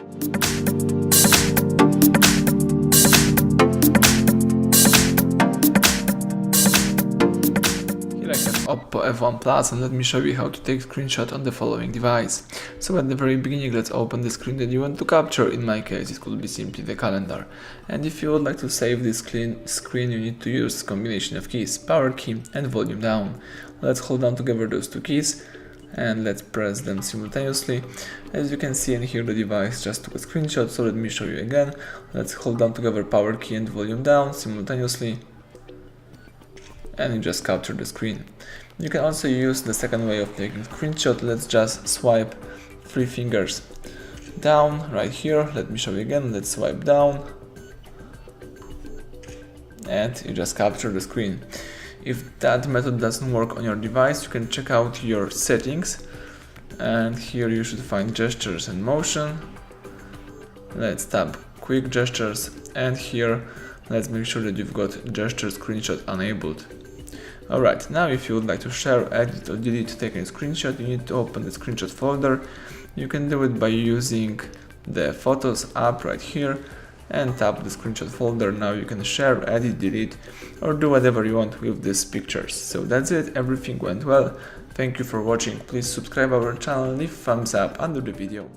Here I have OPPO F1 Plus, and let me show you how to take screenshot on the following device. So at the very beginning, let's open the screen that you want to capture. In my case, it could be simply the calendar. And if you would like to save this screen, you need to use a combination of keys, power key and volume down. Let's hold down together those two keys and let's press them simultaneously. As you can see and hear, the device just took a screenshot, so let me show you again. Let's hold down together power key and volume down simultaneously, and you just capture the screen. You can also use the second way of taking screenshot. Let's just swipe 3 fingers down right here. Let me show you again. Let's swipe down and you just capture the screen. If that method doesn't work on your device, you can check out your settings, and here you should find gestures and motion. Let's tap quick gestures, and here let's make sure that you've got gesture screenshot enabled. Alright, now if you would like to share, edit or delete taken screenshot, you need to open the screenshot folder. You can do it by using the Photos app right here and tap the screenshot folder. Now you can share, edit, delete or do whatever you want with these pictures. So that's it, everything went well. Thank you for watching. Please subscribe our channel, leave thumbs up under the video.